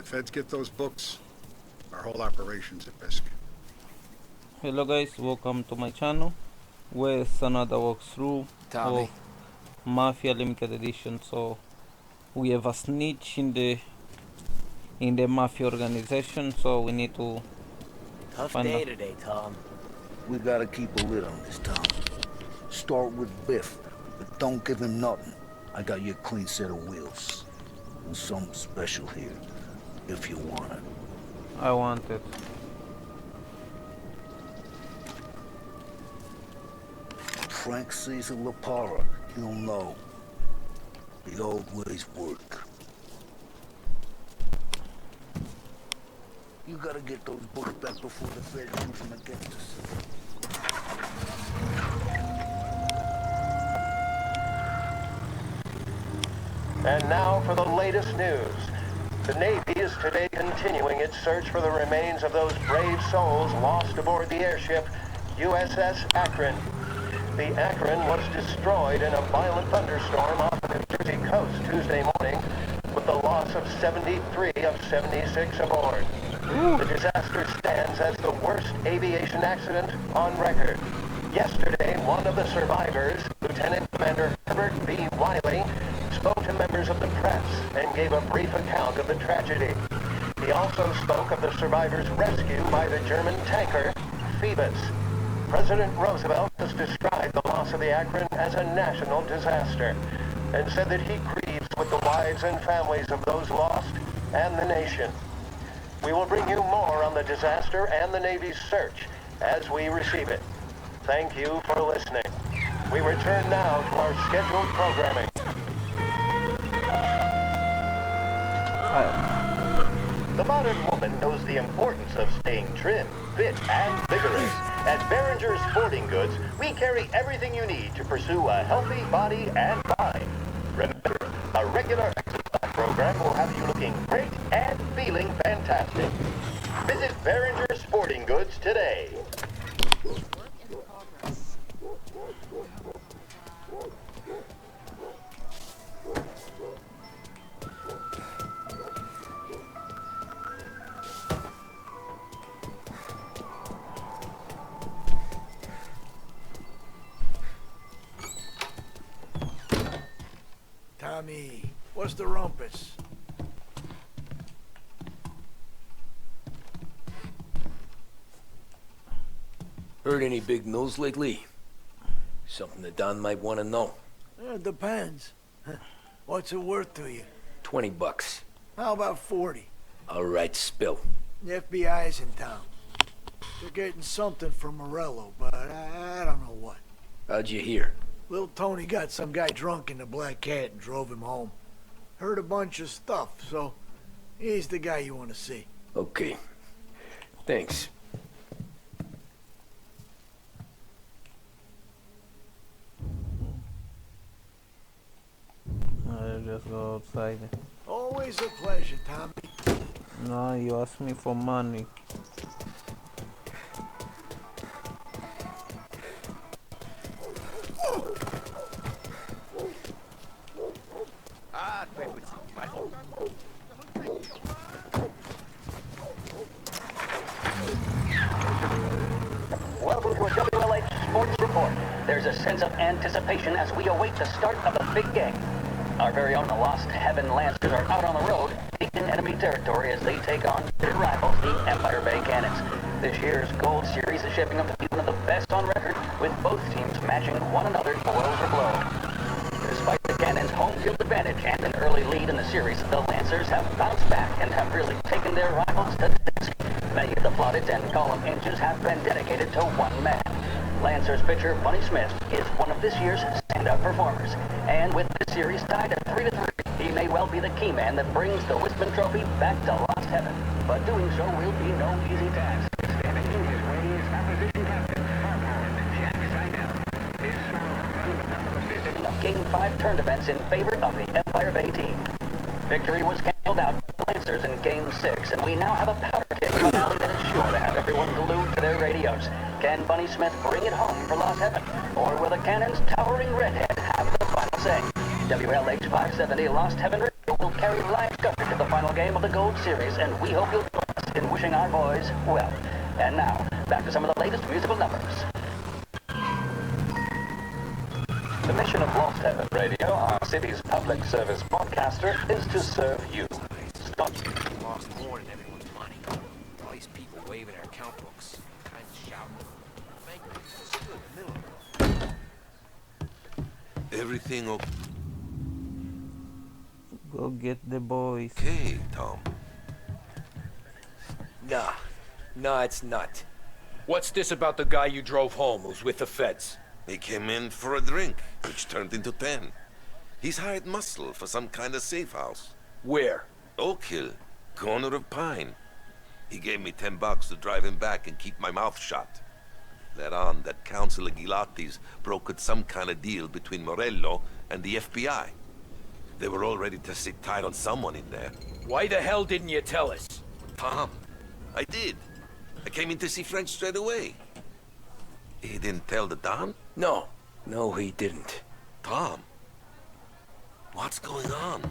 feds get those books, our whole operation's at risk. Hello guys, welcome to my channel with another walkthrough Tommy. of Mafia limited edition. So we have a snitch in the Mafia organization, so we need to Tough find day out. today, Tom. We gotta keep a lid on this town. Start with Biff, but don't give him nothing. I got you a clean set of wheels. And something special here, if you want it. I want it. Frank Caesar LaPara, he'll know. The old ways work. You gotta get those books back before the feds use them against us. And now for the latest news. The Navy is today continuing its search for the remains of those brave souls lost aboard the airship USS Akron. The Akron was destroyed in a violent thunderstorm off the New Jersey coast Tuesday morning, with the loss of 73 of 76 aboard. The disaster stands as the worst aviation accident on record. Yesterday, one of the survivors, Lieutenant Commander Herbert B. Wiley, spoke to members of the press and gave a brief account of the tragedy. He also spoke of the survivors' rescue by the German tanker, Phoebus. President Roosevelt has described the loss of the Akron as a national disaster and said that he grieves with the wives and families of those lost and the nation. We will bring you more on the disaster and the Navy's search as we receive it. Thank you for listening. We return now to our scheduled programming. The modern woman knows the importance of staying trim, fit, and vigorous. At Behringer's Sporting Goods, we carry everything you need to pursue a healthy body and mind. Remember, a regular exercise program will have you looking great and feeling fantastic. Visit Behringer's Sporting Goods today. Tommy, what's the rumpus? Heard any big news lately? Something that Don might want to know. It depends. What's it worth to you? $20. How about 40? All right, spill. The FBI's in town. They're getting something from Morello, but I don't know what. How'd you hear? Little Tony got some guy drunk in the Black Cat and drove him home. Heard a bunch of stuff, so he's the guy you want to see. Okay. Thanks. I'll just go outside. Always a pleasure, Tommy. No, you asked me for money. Welcome to a WLH Sports Report. There's a sense of anticipation as we await the start of the big game. Our very own Lost Heaven Lancers are out on the road, deep in enemy territory as they take on their rivals, the Empire Bay Cannons. This year's Gold Series is shaping up to be one of the best on record, with both teams matching one another blow for blow. Despite the Cannons' home field advantage and an early lead in the series, the Lancers have bounced back and have really taken their rivals to task. Many of the plaudits and column inches have been dedicated to one man. Lancers pitcher Bunny Smith is one of this year's stand-up performers. And with the series tied at 3-3, he may well be the key man that brings the Wisman Trophy back to Lost Heaven. But doing so will be no easy task. Standing in his way is opposition captain, Jack Seidel. Of Game 5 turn events in favor of the Empire Bay team. Victory was canceled out by the Lancers in Game 6, and we now have a powder keg finale that is sure to have everyone glued to their radios. Can Bunny Smith bring it home for Lost Heaven? Or will the Cannon's towering redhead have the final say? WLH 570 Lost Heaven Radio will carry live coverage of the final game of the Gold Series, and we hope you'll join us in wishing our boys well. And now, back to some of the latest musical numbers. The mission of Lost Heaven Radio, our city's public service broadcaster, is to serve you. Stop. Lost more than everyone's money. All these people waving their account books. Kind of shouting. Everything Go get the boys. okay, Tom? Nah, it's not. What's this about the guy you drove home who's with the feds? He came in for a drink, which turned into 10. He's hired muscle for some kind of safe house. Where? Oak Hill, corner of Pine. He gave me $10 to drive him back and keep my mouth shut. Let on that Councilor Gilatti's brokered some kind of deal between Morello and the FBI. They were all ready to sit tight on someone in there. Why the hell didn't you tell us? Tom, I did. I came in to see French straight away. He didn't tell the Don? No, he didn't. Tom, what's going on?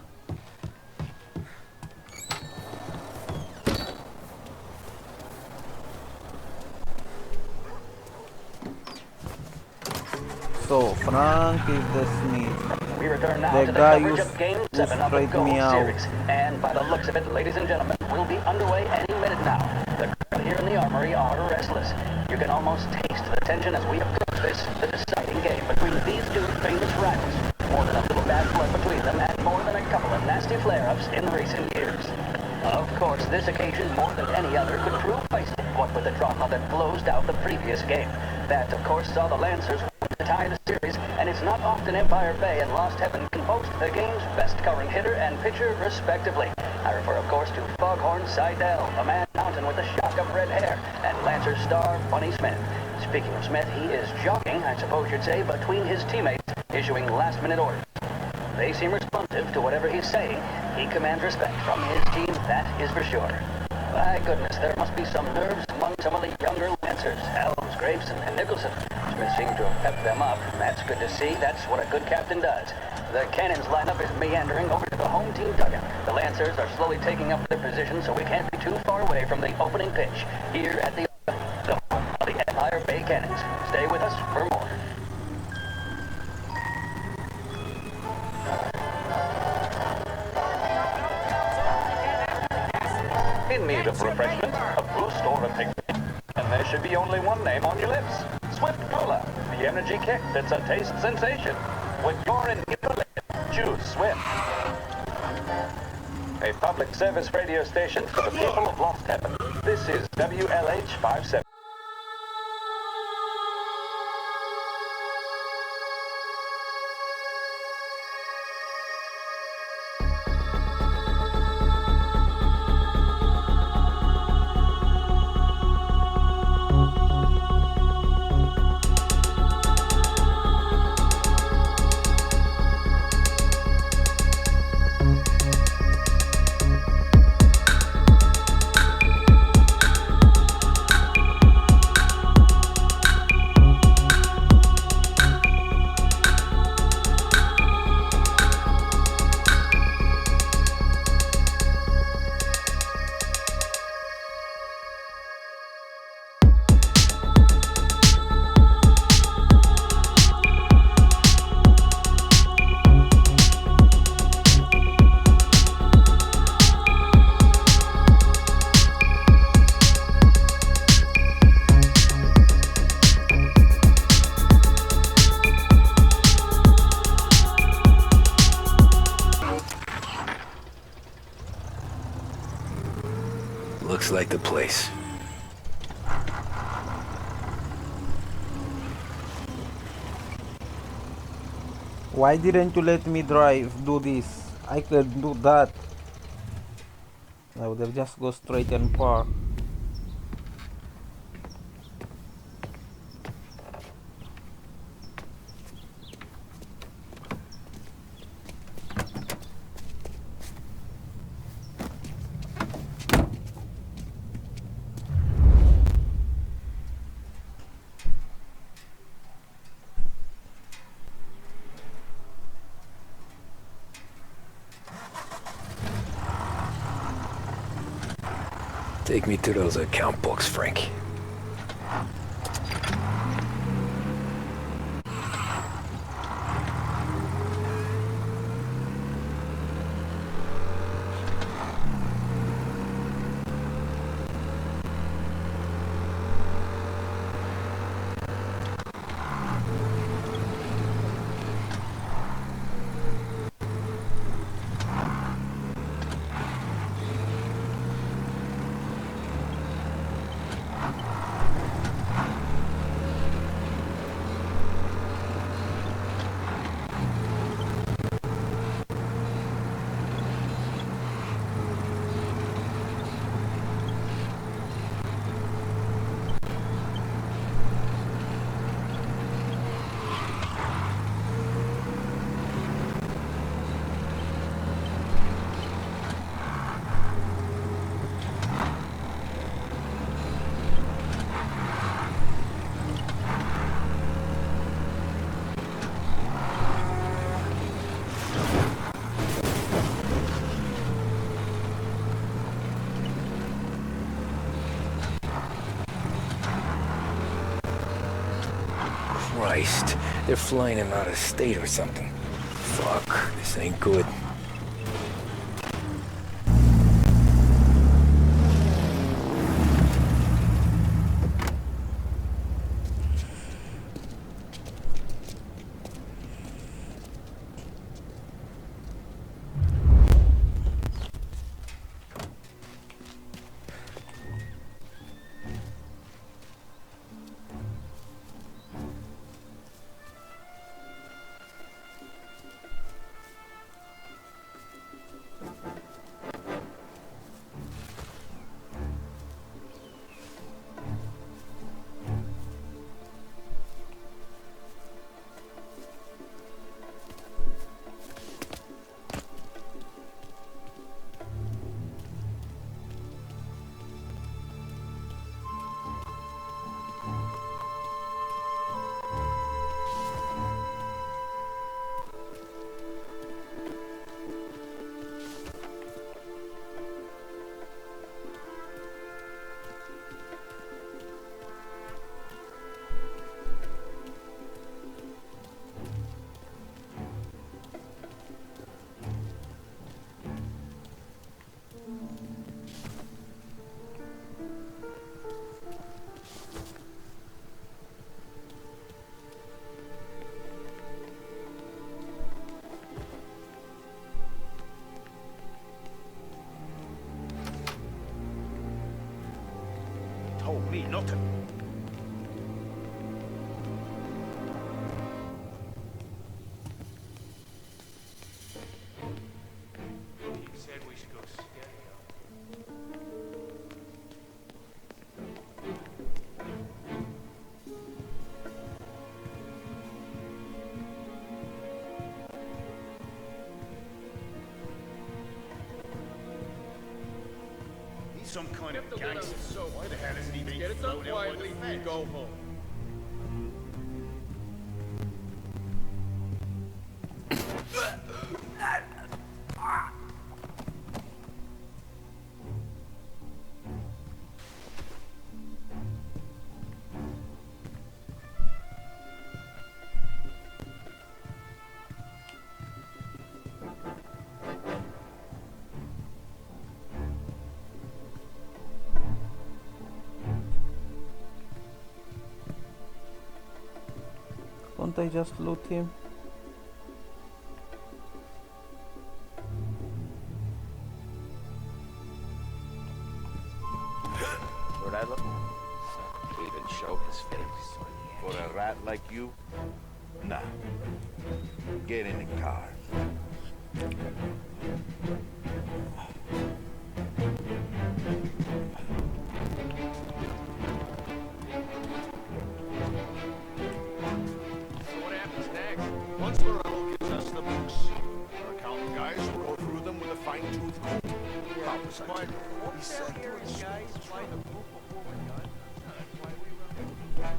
So, Frank is the Smith. We return now The to the guy coverage who of Game who 7 of the sprayed Gold me out. Series. And by the looks of it, ladies and gentlemen, we'll be underway any minute now. The crowd here in the Armory are restless. You can almost taste the tension as we approach this, the deciding game between these two famous rivals. More than a little bad blood between them, and more than a couple of nasty flare-ups in recent years. Of course, this occasion, more than any other, could prove feisty, what with the drama that closed out the previous game. That, of course, saw the Lancers win to tie the series, and it's not often Empire Bay and Lost Heaven can boast the game's best current hitter and pitcher, respectively. I refer, of course, to Foghorn Seidel, a man mountain with a shock of red hair, and Lancer star Bunny Smith. Speaking of Smith, he is jogging, I suppose you'd say, between his teammates, issuing last-minute orders. They seem responsive to whatever he's saying. He commands respect from his team, that is for sure. My goodness, there must be some nerves among some of the younger Lancers, Elms, Grapes, and Nicholson. Smith seems to have pepped them up. That's good to see. That's what a good captain does. The Cannons lineup is meandering over to the home team dugout. The Lancers are slowly taking up their position, so we can't be too far away from the opening pitch here at the home of the Empire Bay Cannons. Stay with us for more. In need of refreshment, a boost or a picnic, and there should be only one name on your lips. Swift Cola, the energy kick that's a taste sensation. When you're in Italy, choose Swift. A public service radio station for the people of Lost Heaven. This is WLH 57. Looks like the place. Why didn't you let me do this? I could do that. I would have just go straight and park. Take me to those account books, Frank. Christ, they're flying him out of state or something. Fuck, this ain't good. Told me not to. He said we should go steady on. He's some kind of gangster. Why the hell isn't he being Get it done thrown out by the quietly fence? and go home. Can't I just loot him? What I look? Even show his face. For a rat like you? Nah. Get in the car. What happens next? Once Morello gives us the books, our accountant guys will go through them with a fine-tooth comb. Homicide. He said here is guys find a book before we're done. That's why we run.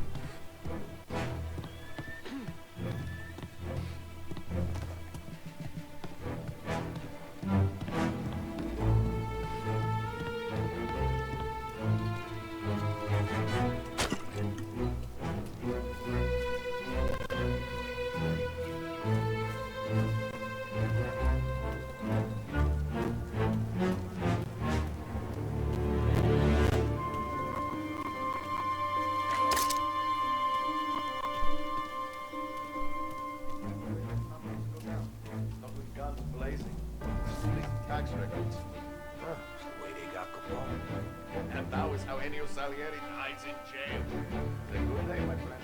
crazy. These tax records. Huh, it's the way they got Capone. And that was how Ennio Salieri dies in jail. It's a good day, my friend.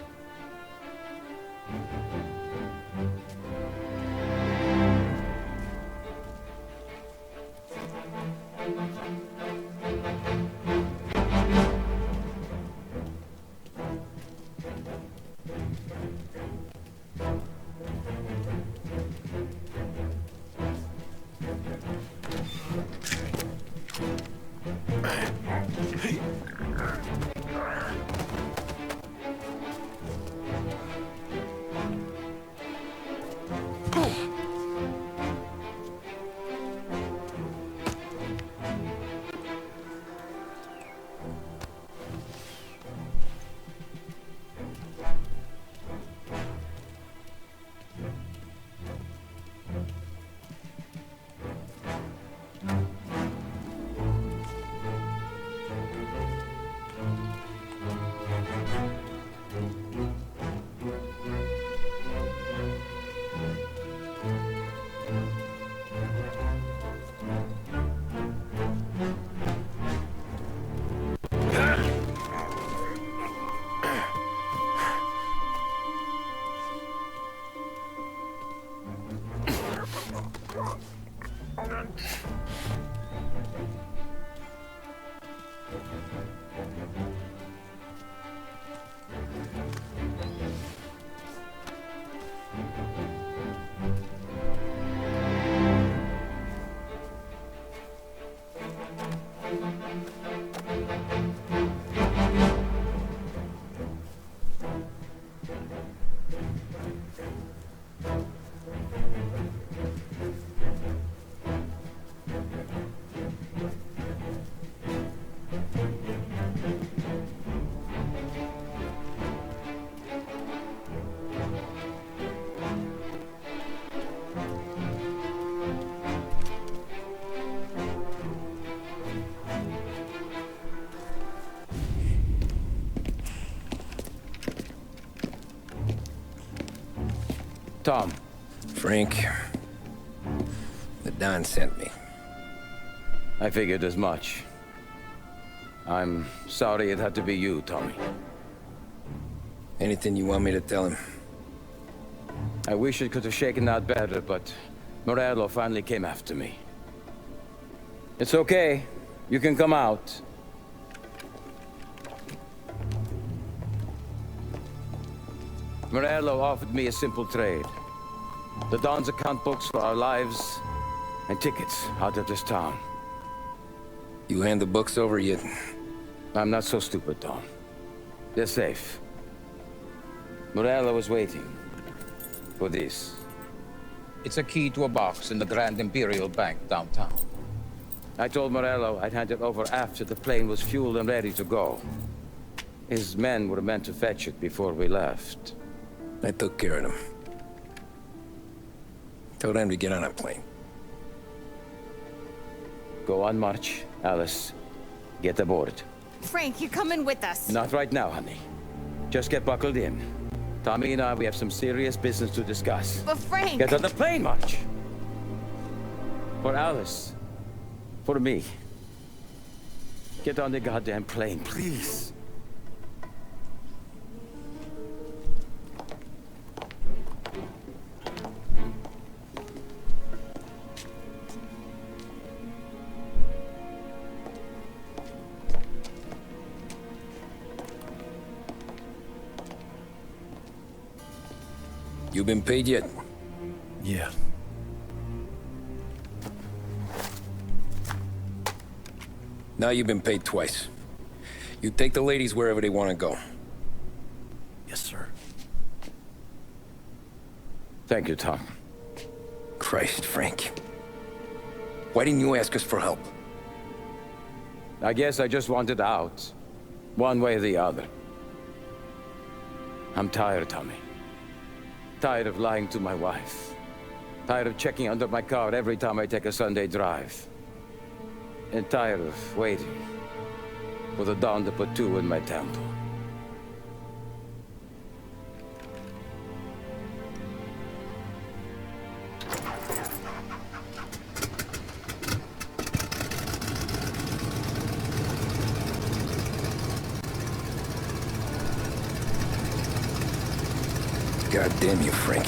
Tom. Frank, the Don sent me. I figured as much. I'm sorry it had to be you, Tommy. Anything you want me to tell him? I wish it could have shaken out better, but Morello finally came after me. It's okay. You can come out. Morello offered me a simple trade. The Don's account books for our lives and tickets out of this town. You hand the books over yet? I'm not so stupid, Tom. They're safe. Morello was waiting for this. It's a key to a box in the Grand Imperial Bank downtown. I told Morello I'd hand it over after the plane was fueled and ready to go. His men were meant to fetch it before we left. I took care of them. Told them to get on a plane. Go on, March. Alice, get aboard. Frank, you're coming with us. Not right now, honey. Just get buckled in. Tommy and I, we have some serious business to discuss. But Frank... Get on the plane, March! For Alice. For me. Get on the goddamn plane, please. You been paid yet? Yeah. Now you've been paid twice. You take the ladies wherever they want to go. Yes, sir. Thank you, Tom. Christ, Frank. Why didn't you ask us for help? I guess I just wanted out. One way or the other. I'm tired, Tommy. Tired of lying to my wife. Tired of checking under my car every time I take a Sunday drive. And tired of waiting for the dawn to put two in my temple. God damn you, Frank.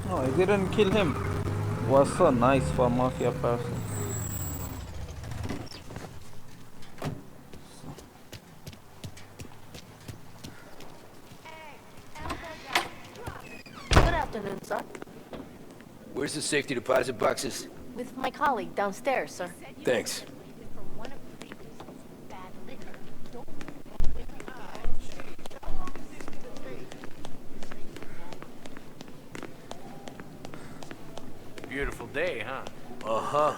No, I didn't kill him. Was so nice for a Mafia person. Good afternoon, sir. Where's the safety deposit boxes? With my colleague downstairs, sir. Thanks. Beautiful day, huh? Uh-huh.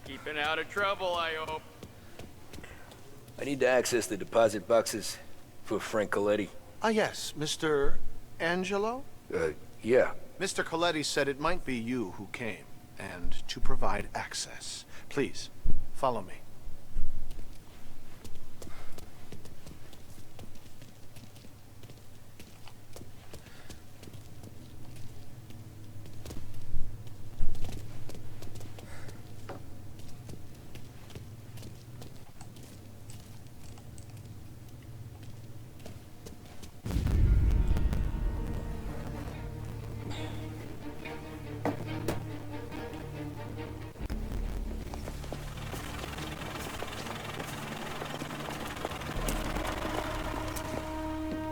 Keeping out of trouble, I hope. I need to access the deposit boxes for Frank Coletti. Ah, yes, Mr. Angelo? Yeah. Mr. Coletti said it might be you who came, and to provide access. Please, follow me.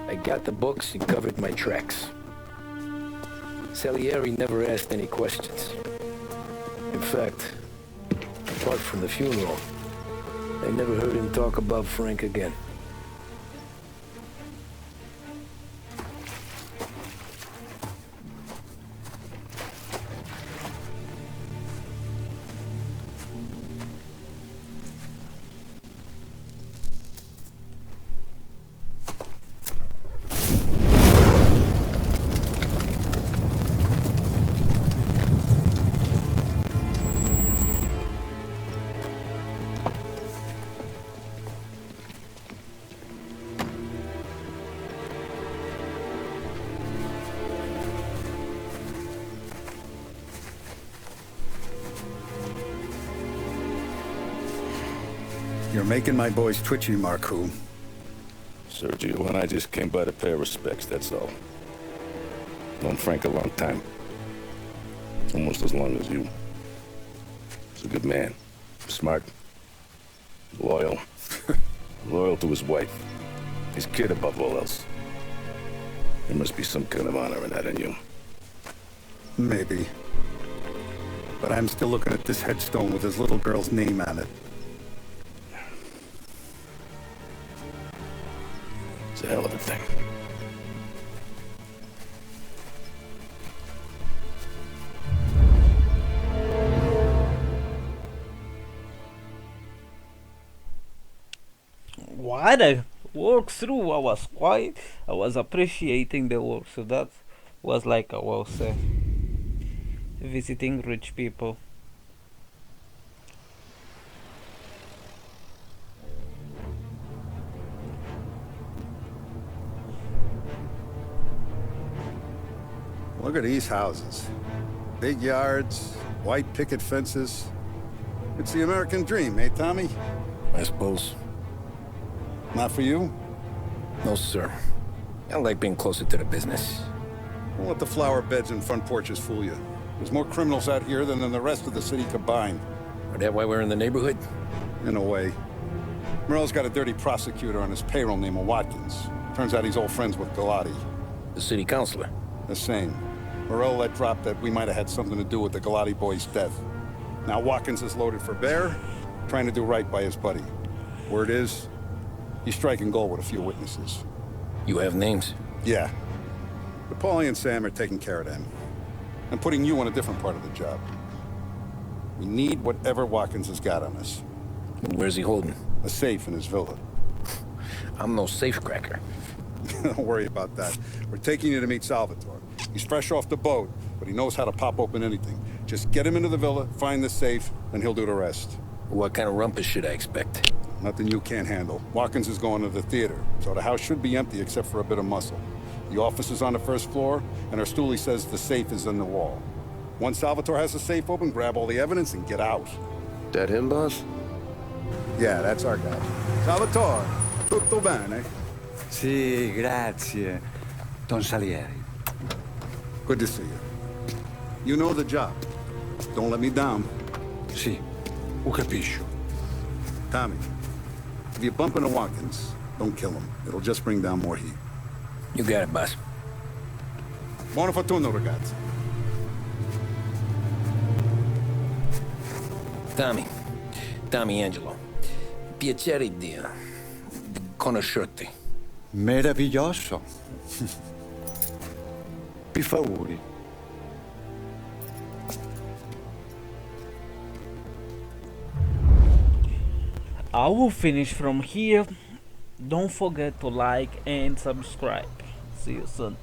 I got the books and covered my tracks. Salieri never asked any questions. In fact, apart from the funeral, I never heard him talk about Frank again. You're making my boys twitchy, Marku. Sergio and I just came by to pay our respects, that's all. Known Frank a long time. Almost as long as you. He's a good man. Smart. Loyal. Loyal to his wife. His kid above all else. There must be some kind of honor in that in you. Maybe. But I'm still looking at this headstone with his little girl's name on it. It's a hell of a thing. What a walkthrough! I was appreciating the work, so that was like I was visiting rich people. Look at these houses. Big yards, white picket fences. It's the American dream, eh, Tommy? I suppose. Not for you? No, sir. I like being closer to the business. Don't let the flower beds and front porches fool you. There's more criminals out here than in the rest of the city combined. Is that why we're in the neighborhood? In a way. Morello's got a dirty prosecutor on his payroll named Watkins. Turns out he's old friends with Galati. The city councilor? The same. Morello let drop that we might have had something to do with the Galati boy's death. Now Watkins is loaded for bear, trying to do right by his buddy. Word is, You strike and goal with a few witnesses. You have names? Yeah. Paulie and Sam are taking care of them. I'm putting you on a different part of the job. We need whatever Watkins has got on us. Where's he holding? A safe in his villa. I'm no safecracker. Don't worry about that. We're taking you to meet Salvatore. He's fresh off the boat, but he knows how to pop open anything. Just get him into the villa, find the safe, and he'll do the rest. What kind of rumpus should I expect? Nothing you can't handle. Watkins is going to the theater, so the house should be empty except for a bit of muscle. The office is on the first floor, and our stoolie says the safe is in the wall. Once Salvatore has the safe open, grab all the evidence and get out. That him, boss? Yeah, that's our guy. Salvatore, tutto bene? Sì, grazie, Don Salieri. Good to see you. You know the job. Don't let me down. Sì, ho capisco. Tommy, if you bump into Watkins, don't kill him. It'll just bring down more heat. You got it, boss. Buona fortuna, ragazzi. Tommy Angelo. Piacere di conoscerti. Meraviglioso. Per favore. I will finish from here. Don't forget to like and subscribe. See you soon.